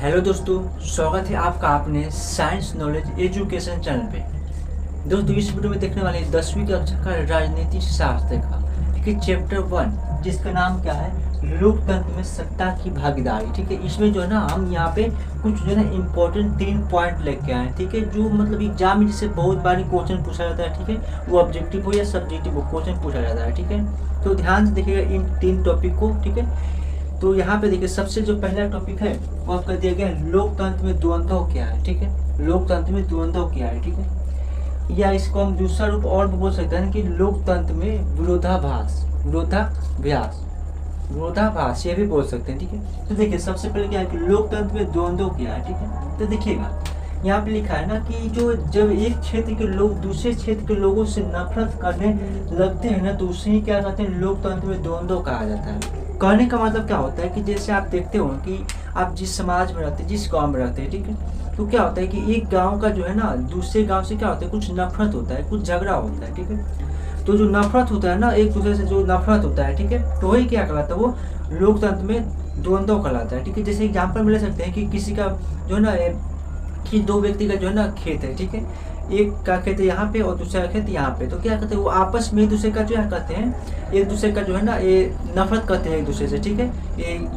Hello दोस्तों, स्वागत है आपका अपने साइंस नॉलेज एजुकेशन चैनल पे। दोस्तों, इस वीडियो में देखने वाले 10वीं कक्षा का राजनीति शास्त्र का ठीक है चैप्टर 1, जिसका नाम क्या है, लोकतंत्र में सत्ता की भागीदारी। ठीक है, इसमें जो है ना हम यहाँ पे कुछ जो है ना इम्पोर्टेंट 3 पॉइंट लेके आए हैं। ठीक है, जो मतलब एग्जाम में जिससे बहुत बारी क्वेश्चन पूछा जाता है। ठीक है, वो ऑब्जेक्टिव हो या सब्जेक्टिव हो क्वेश्चन पूछा जाता है। ठीक है, तो ध्यान से देखिएगा इन 3 टॉपिक को। ठीक है, तो यहाँ पे देखिए सबसे जो पहला टॉपिक है वो आपका दिया गया है, लोकतंत्र में द्वंद्व क्या है। ठीक है, लोकतंत्र में द्वंद्व क्या है। ठीक है, या इसको हम दूसरा रूप और भी बोल सकते हैं कि लोकतंत्र में विरोधाभास ये भी बोल सकते हैं। ठीक है, तो देखिए सबसे पहले क्या है कि लोकतंत्र में द्वंद्व क्या है। ठीक है, तो देखिएगा यहाँ पे लिखा है ना कि जो जब एक क्षेत्र के लोग दूसरे क्षेत्र के लोगों से नफरत करने लगते हैं ना, तो उसे ही क्या कहते हैं, लोकतंत्र में द्वंद्व कहा जाता है। कहने का मतलब क्या होता है कि जैसे आप देखते हो कि आप जिस समाज में रहते हैं, जिस गांव में रहते हैं, ठीक है, तो क्या होता है कि एक गांव का जो है ना दूसरे गांव से क्या होता है, कुछ नफरत होता है, कुछ झगड़ा होता है। ठीक है, तो जो नफरत होता है ना, एक दूसरे से जो नफरत होता है, ठीक है, तो वही क्या कहलाता है, वो लोकतंत्र में द्वंद्व कहलाता है। ठीक है, जैसे एग्जाम्पल में ले सकते हैं कि किसी का जो है ना कि 2 व्यक्ति का जो है ना खेत है। ठीक है, एक का खेत है यहाँ पे और दूसरा का खेत यहाँ पे, तो क्या कहते हैं, वो आपस में एक दूसरे का जो है कहते हैं, एक दूसरे का जो है ना ये नफरत करते हैं एक दूसरे से। ठीक है,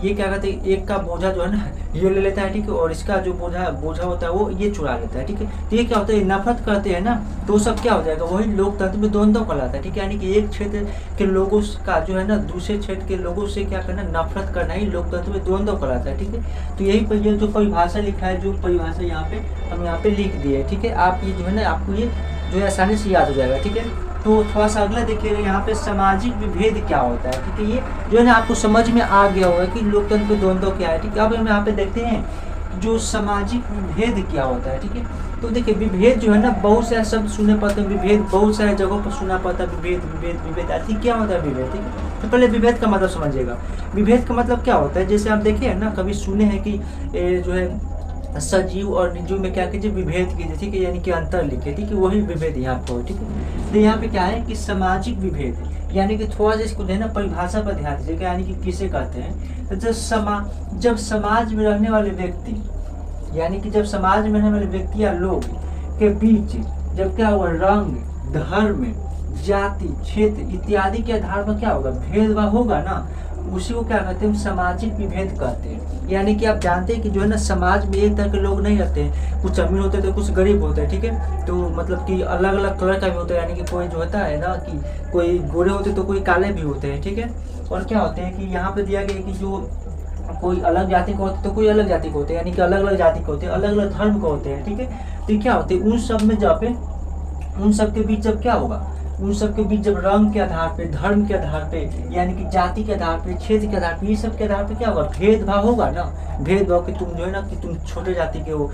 ये क्या कहते हैं, एक का बोझा जो है ना ये ले लेता है। ठीक है, और इसका जो बोझा होता है वो ये चुरा लेता है। ठीक है, तो ये क्या होता है, नफरत करते हैं ना, तो सब क्या हो जाएगा, वही लोकतंत्र में द्वंद्व कहलाता है। ठीक है, यानी कि एक क्षेत्र के लोगों का जो है ना दूसरे क्षेत्र के लोगों से क्या करना, नफरत करना ही लोकतंत्र में द्वंद्व कहलाता है। ठीक है, तो यही पर ये जो परिभाषा लिखा है, जो परिभाषा यहाँ पे हम यहाँ पे लिख दिए। ठीक है, आप ये जो है ना आपको ये जो है आसानी से याद हो जाएगा। ठीक है, तो थोड़ा सा अगला देखिएगा यहाँ पे सामाजिक विभेद क्या होता है। ठीक है, ये जो है ना आपको समझ में आ गया होगा कि लोकतंत्र में द्वंद्व क्या है। ठीक है, अब हम यहाँ पे देखते हैं जो सामाजिक विभेद क्या होता है। ठीक है, तो देखिए विभेद जो है ना बहुत सारे शब्द सुनने पाते हैं, विभेद बहुत सारे जगहों पर सुना पाता है, विभेद ऐसी क्या होता है विभेद। ठीक है, तो पहले विभेद का मतलब समझिएगा। विभेद का मतलब क्या होता है, जैसे आप देखिए ना कभी सुने हैं कि जो है सजीव और निर्जीव में क्या कीजिए, विभेद कीजिए। ठीक है, यानी कि अंतर लिखिए। ठीक है, वही विभेद यहाँ पर हो। ठीक है, तो यहाँ पे क्या है कि सामाजिक विभेद, यानी कि थोड़ा सा इसको जो है ना परिभाषा पर ध्यान दीजिएगा, यानी कि किसे कहते हैं, तो जब समाज में रहने वाले व्यक्ति, यानी कि जब समाज में रहने वाले व्यक्ति या लोग के बीच जब क्या होगा, रंग, धर्म, जाति, क्षेत्र इत्यादि के आधार पर क्या होगा, भेदभाव होगा ना, उसी को क्या कहते हैं, सामाजिक विभेद कहते हैं। यानी कि आप जानते हैं कि जो है ना समाज में एक तरह के लोग नहीं रहते हैं, कुछ अमीर होते हैं तो कुछ गरीब होते हैं। ठीक है, तो मतलब कि अलग अलग कलर का भी होता है, यानी कि कोई जो होता है ना कि कोई गोरे होते हैं तो कोई काले भी होते हैं। ठीक है, और क्या होते हैं कि यहाँ पे दिया गया कि जो कोई अलग जाति का होते हैं तो कोई अलग जाति के होते हैं, यानी कि अलग अलग जाति के होते हैं, अलग अलग धर्म के होते हैं। ठीक है, तो क्या होते हैं उन सब में जब पे उन सब के बीच जब क्या होगा, उन सब के बीच जब रंग के आधार पे, धर्म के आधार पे, यानी कि जाति के आधार पे, क्षेत्र के आधार पे, ये सब के आधार पे क्या होगा, भेदभाव होगा ना। भेदभाव कि तुम जो है ना कि तुम छोटे जाति के हो,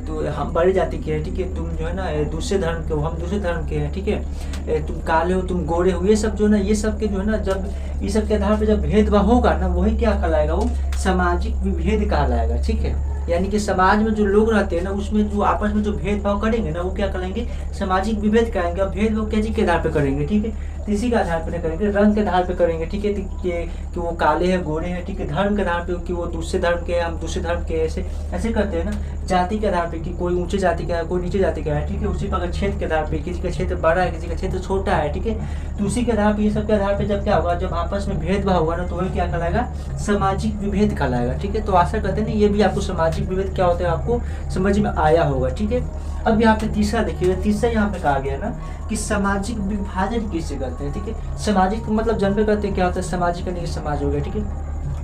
तो हम बड़ी जाति के हैं। ठीक है, तुम जो है ना दूसरे धर्म के हो, हम दूसरे धर्म के हैं। ठीक है, तुम काले हो, तुम गोरे हो, ये सब जो है ना, ये सब के जो है ना जब इस सब के आधार पर जब भेदभाव होगा ना, वही क्या कहलाएगा, वो सामाजिक विभेद कहलाएगा। ठीक है, यानी कि समाज में जो लोग रहते हैं ना, उसमें जो आपस में जो भेदभाव करेंगे ना, वो क्या करेंगे, सामाजिक विभेद करेंगे। और भेदभाव क्या चीज के आधार पे करेंगे, ठीक है, तो इसी के आधार पे नहीं करेंगे, रंग के आधार पे करेंगे। ठीक है, कि वो काले हैं, गोरे हैं। ठीक है, धर्म के आधार पे कि वो दूसरे धर्म के हैं, हम दूसरे धर्म के, ऐसे ऐसे करते हैं ना। जाति के आधार पे कि कोई ऊंचे जाति का है, कोई नीचे जाति का है। ठीक है, उसी प्रकार क्षेत्र के आधार पे, किसी का क्षेत्र बड़ा है, किसी का क्षेत्र छोटा है। ठीक है, तो उसी के आधार पे, ये सब के आधार पे जब क्या होगा, जब आपस में भेदभाव होगा ना, तो वही क्या कहलाएगा, सामाजिक विभेद कहलाएगा। ठीक है, तो आशा करते हैं ना ये भी आपको सामाजिक विभेद क्या होता है आपको समझ में आया होगा। ठीक है, अब यहाँ पे तीसरा देखिएगा, तीसरा यहाँ पे कहा गया ना कि सामाजिक विभाजन किसे कहते हैं। ठीक है, सामाजिक मतलब जन्म करते हैं क्या होता है, सामाजिक यानी कि समाज हो गया। ठीक है,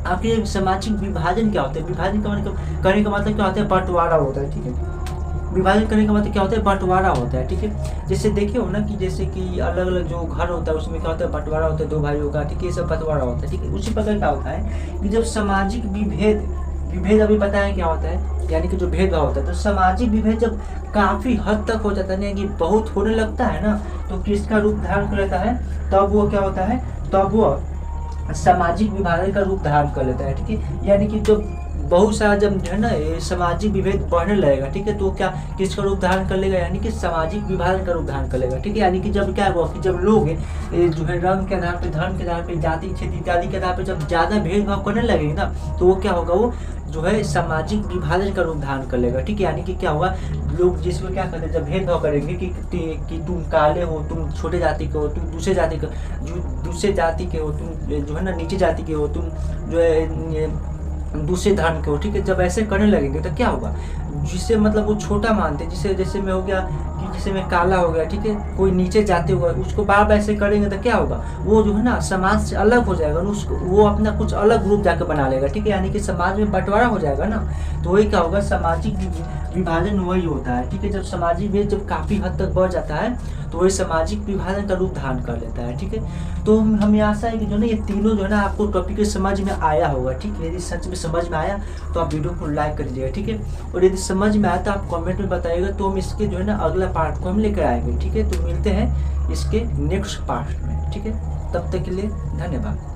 आपके सामाजिक विभाजन क्या होता है, विभाजन करने का मतलब क्या होता है, बंटवारा होता है। ठीक है, विभाजन करने का मतलब क्या होता है, बंटवारा होता है। ठीक है, जैसे देखिए हो ना कि जैसे कि अलग अलग जो घर होता है उसमें क्या होता है, बंटवारा होता है 2 भाइयों का। ठीक है, ये सब बंटवारा होता है। ठीक है, उसी प्रकार क्या होता है कि जब सामाजिक विभेद अभी पता है क्या होता है, यानी कि जो भेदभाव होता है, तो सामाजिक विभेद जब काफी हद तक हो जाता है, यानी कि बहुत होने लगता है ना, तो किसका रूप धारण कर लेता है, तब वो क्या होता है, तब वो सामाजिक विभाजन का रूप धारण कर लेता है। ठीक है, यानी कि जब बहुत सारा जब जो है ना ये सामाजिक विभेद बढ़ने लगेगा, ठीक है, तो क्या किसका रूप धारण कर लेगा, यानी कि सामाजिक विभाजन का रूप धारण कर लेगा, ठीक है। यानी कि जब क्या हुआ कि जब लोग जो है रंग के आधार पर, धर्म के आधार पर, जाति क्षेत्र इत्यादि के आधार पर जब ज़्यादा भेदभाव करने लगेंगे ना, तो वो क्या होगा, वो जो है सामाजिक विभाजन का रूप धारण कर लेगा, ठीक है। यानी कि क्या होगा, लोग जिसमें क्या करते हैं, जब भेदभाव करेंगे कि तुम काले हो, तुम छोटे जाति के हो, तुम दूसरे जाति के, दूसरे जाति के हो, तुम जो है ना नीचे जाति के हो, तुम जो है दूसरे धर्म के हो, ठीक है। जब ऐसे करने लगेंगे तो क्या होगा, जिसे मतलब वो छोटा मानते हैं, जिसे जैसे में हो गया कि जैसे में काला हो गया, ठीक है, कोई नीचे जाते हुआ उसको बार बार ऐसे करेंगे तो क्या होगा, वो जो है ना समाज से अलग हो जाएगा, उसको वो अपना कुछ अलग रूप जाकर बना लेगा, ठीक है। यानी कि समाज में बंटवारा हो जाएगा ना, तो वही क्या होगा, सामाजिक विभाजन वही होता है, ठीक है। जब सामाजिक भेद जब काफ़ी हद तक बढ़ जाता है तो वही सामाजिक विभाजन का रूप धारण कर लेता है, ठीक है। तो हमें आशा है कि जो ना ये तीनों जो है ना आपको टॉपिक समझ में आया होगा, ठीक है। यदि सच में समझ में आया तो आप वीडियो को लाइक कर दीजिएगा, ठीक है। और यदि समझ में आया तो आप कमेंट में बताइएगा, तो हम इसके जो है ना अगला पार्ट को हम लेकर आएंगे, ठीक है। तो मिलते हैं इसके नेक्स्ट पार्ट में, ठीक है। तब तक के लिए धन्यवाद।